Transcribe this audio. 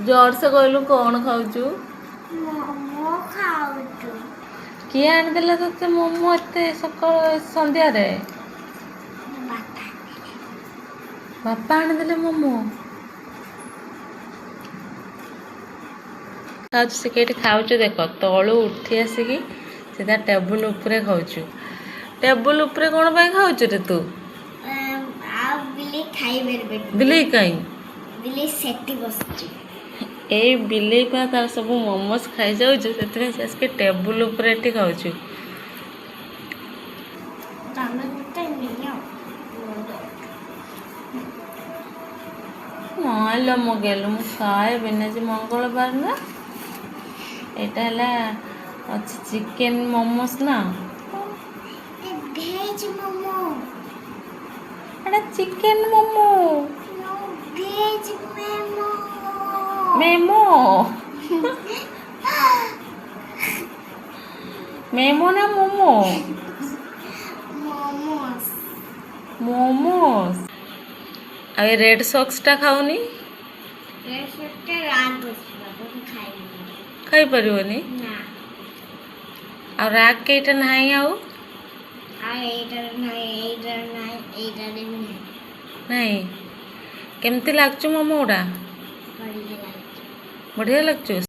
जोर से कहलु कौन खाऊचु? किए आनिदेला तोते मोमो एते सकाळ संध्या रे? बापा आनिदेले मोमो। खाऊचु से केटी खाऊचु देख तळु उठी आसिकी सीधा टेबुल उपरे खाऊचु। टेबुल उपरे कौन पाई खाऊचु रे तू? बिलेई कहीं बिलेई सेठी बसची ए बिलेई पा तार सब मोमोस खाई जाऊचु सेतरे आसके टेबुल उपरे एठी खाऊचु। मालो मो गेलु मु खाए बिना जे मंगलवार ना एटा हला अच्छी चिकन मोमोस ना भेज मोमो एटा चिकन मोमो भेज मेमो मेमो मेमो ना मोमो मोमोस मोमोस आ रेड सॉक्स टा खाऊनी रेसटे रात बस खाई खाई परिवनी ना आ राग के इटा नाही आउ आ एटर नाही नहीं केमती लागचु मोमो उडा बढ़िया बढ़िया लागचु।